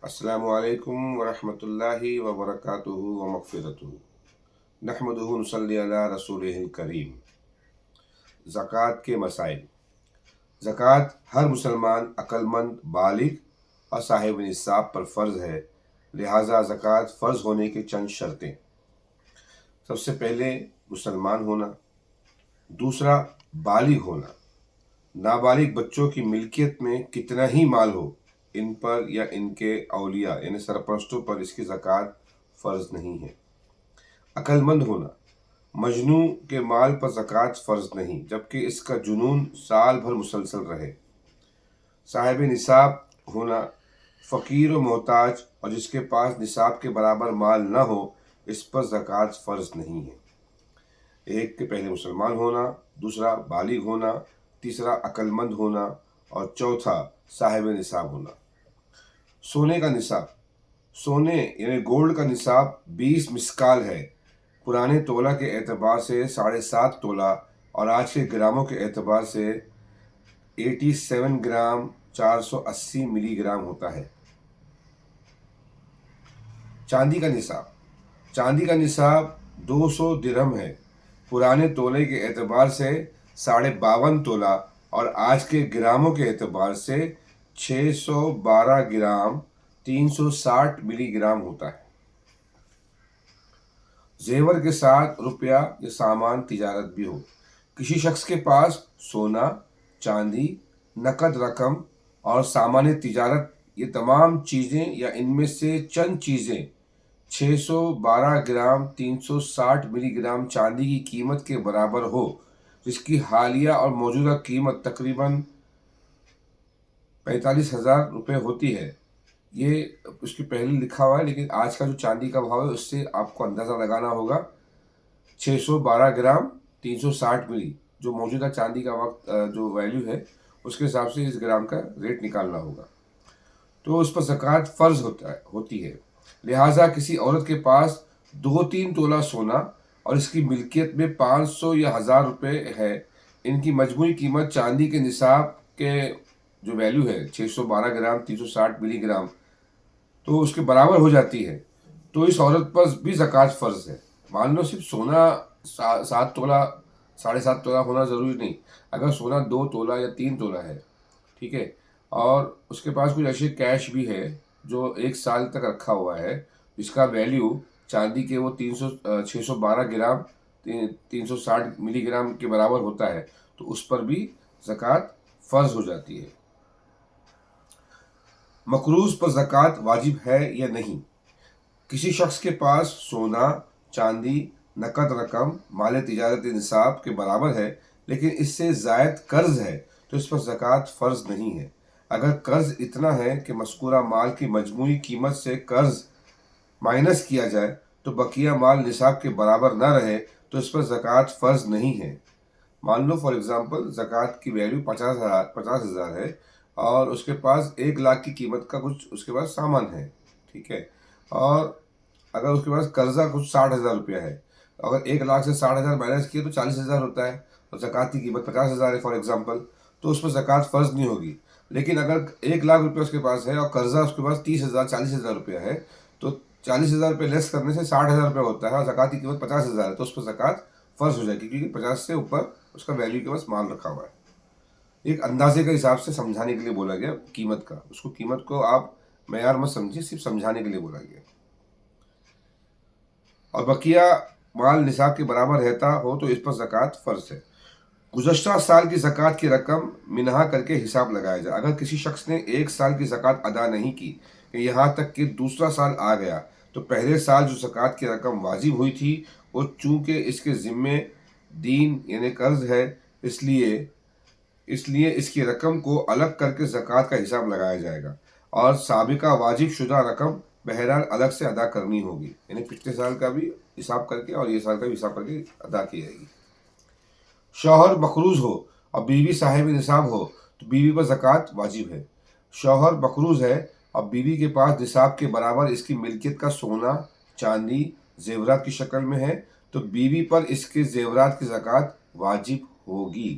السلام علیکم ورحمۃ اللہ وبرکاتہ ومغفرتہ نحمدہ نصلی علی رسولہ الکریم۔ زکوٰۃ کے مسائل۔ زکوٰۃ ہر مسلمان عقلمند بالغ اور صاحب نصاب پر فرض ہے، لہٰذا زکوٰۃ فرض ہونے کی چند شرطیں۔ سب سے پہلے مسلمان ہونا، دوسرا بالغ ہونا، نابالغ بچوں کی ملکیت میں کتنا ہی مال ہو، ان پر یا ان کے اولیاء یعنی سرپرستوں پر اس کی زکوٰۃ فرض نہیں ہے۔ عقل مند ہونا، مجنوں کے مال پر زکوٰۃ فرض نہیں جبکہ اس کا جنون سال بھر مسلسل رہے۔ صاحب نصاب ہونا، فقیر و محتاج اور جس کے پاس نصاب کے برابر مال نہ ہو اس پر زکوٰۃ فرض نہیں ہے۔ ایک کے پہلے مسلمان ہونا، دوسرا بالغ ہونا، تیسرا عقل مند ہونا اور چوتھا صاحب نصاب ہونا۔ سونے کا نصاب، سونے یعنی گولڈ کا نصاب 20 مسکال ہے، پرانے تولہ کے اعتبار سے 7.5 تولہ اور آج کے گراموں کے اعتبار سے 87 گرام 480 ملی گرام ہوتا ہے۔ چاندی کا نصاب، چاندی کا نصاب 200 درہم ہے، پرانے تولے کے اعتبار سے 52.5 تولہ اور آج کے گراموں کے اعتبار سے 612 گرام 360 ملی گرام ہوتا ہے۔ زیور کے ساتھ روپیہ یا سامان تجارت بھی ہو، کسی شخص کے پاس سونا، چاندی، نقد رقم اور سامان تجارت یہ تمام چیزیں یا ان میں سے چند چیزیں 612 گرام 360 ملی گرام چاندی کی قیمت کے برابر ہو، جس کی حالیہ اور موجودہ قیمت تقریباً 45,000 روپے ہوتی ہے۔ یہ اس کے پہلے لکھا ہوا ہے، لیکن آج کا جو چاندی کا بھاؤ ہے اس سے آپ کو اندازہ لگانا ہوگا۔ 612 گرام 360 ملی جو موجودہ چاندی کا وقت جو ویلیو ہے اس کے حساب سے اس گرام کا ریٹ نکالنا ہوگا، تو اس پر زکوٰۃ فرض ہوتی ہے۔ لہٰذا کسی عورت کے پاس 2-3 تولہ سونا اور اس کی ملکیت میں 500 یا 1000 روپے ہے، ان کی مجموعی قیمت چاندی کے نصاب کے جو ویلیو ہے 612 گرام 360 ملی گرام تو اس کے برابر ہو جاتی ہے، تو اس عورت پر بھی زکوٰۃ فرض ہے۔ مان لو صرف سونا 7 تولہ 7.5 تولہ ہونا ضروری نہیں، اگر سونا 2 تولہ یا 3 تولہ ہے، ٹھیک ہے، اور اس کے پاس کچھ ایسے کیش بھی ہے جو 1 سال تک رکھا ہوا ہے، جس کا ویلیو چاندی کے وہ 612 گرام 360 ملی گرام کے برابر ہوتا ہے، تو اس پر بھی زکوٰۃ فرض ہو جاتی ہے۔ مقروض پر زکوٰۃ واجب ہے یا نہیں؟ کسی شخص کے پاس سونا، چاندی، نقد رقم مال تجارت نصاب کے برابر ہے لیکن اس سے زائد قرض ہے تو اس پر زکوٰۃ فرض نہیں ہے۔ اگر قرض اتنا ہے کہ مذکورہ مال کی مجموعی قیمت سے قرض مائنس کیا جائے تو بقیہ مال نصاب کے برابر نہ رہے تو اس پر زکوٰۃ فرض نہیں ہے۔ مان لو فار ایگزامپل زکوٰۃ کی ویلیو 50,000 ہے اور اس کے پاس 1 لاکھ کی قیمت کا کچھ اس کے پاس سامان ہے، ٹھیک ہے، اور اگر اس کے پاس قرضہ کچھ 60,000 روپیہ ہے، اگر 1 لاکھ سے 60,000 مائنس کیے تو 40,000 ہوتا ہے اور زکوٰۃ کی قیمت 50,000 ہے فار ایگزامپل، تو اس پر زکوٰۃ فرض نہیں ہوگی۔ لیکن اگر 1 لاکھ روپیہ اس کے پاس ہے اور قرضہ اس کے پاس 30,000 40,000 روپیہ ہے تو 40,000 روپے لیس کرنے سے 60,000 روپے ہوتا ہے اور زکوٰۃ کی قیمت 50,000 ہے تو اس پر زکوٰۃ فرض ہو جائے گی، کیونکہ 50 سے اوپر اس کا ویلیو کے پاس مال رکھا ہوا ہے۔ ایک اندازے کے حساب سے سمجھانے کے لیے بولا گیا قیمت کا، اس کو قیمت کو آپ معیار مت سمجھیے، صرف سمجھانے کے لیے بولا گیا۔ اور بقیہ مال نصاب کے برابر رہتا ہو تو اس پر زکوٰۃ فرض ہے۔ گزشتہ سال کی زکوٰۃ کی رقم منہا کر کے حساب لگایا جائے۔ اگر کسی شخص نے 1 سال کی زکوٰۃ ادا نہیں کی کہ یہاں تک کہ دوسرا سال آ گیا تو پہلے سال جو زکوٰۃ کی رقم واجب ہوئی تھی وہ چونکہ اس کے ذمے دین یعنی قرض ہے اس لیے اس کی رقم کو الگ کر کے زکوٰۃ کا حساب لگایا جائے گا اور سابقہ واجب شدہ رقم بہرحال الگ سے ادا کرنی ہوگی، یعنی پچھلے سال کا بھی حساب کر کے اور یہ سال کا بھی حساب کر کے ادا کی جائے گی۔ شوہر مقروض ہو اور بیوی صاحب نصاب ہو تو بیوی پر زکوٰۃ واجب ہے۔ شوہر مقروض ہے اور بیوی کے پاس نصاب کے برابر اس کی ملکیت کا سونا، چاندی، زیورات کی شکل میں ہے تو بیوی پر اس کے زیورات کی زکوٰۃ واجب ہوگی۔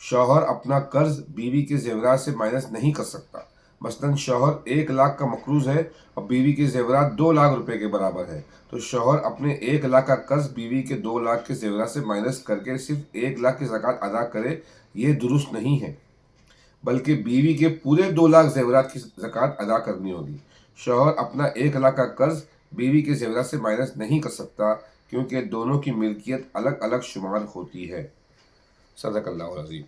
شوہر اپنا قرض بیوی کے زیورات سے مائنس نہیں کر سکتا، مثلاً شوہر 1 لاکھ کا مقروض ہے اور بیوی کے زیورات 2 لاکھ روپے کے برابر ہے، تو شوہر اپنے 1 لاکھ کا قرض بیوی کے 2 لاکھ کے زیورات سے مائنس کر کے صرف 1 لاکھ کی زکوٰۃ ادا کرے، یہ درست نہیں ہے، بلکہ بیوی کے پورے 2 لاکھ زیورات کی زکوٰۃ ادا کرنی ہوگی۔ شوہر اپنا 1 لاکھ کا قرض بیوی کے زیورات سے مائنس نہیں کر سکتا، کیونکہ دونوں کی ملکیت الگ الگ شمار ہوتی ہے۔ صدق اللہ العظیم۔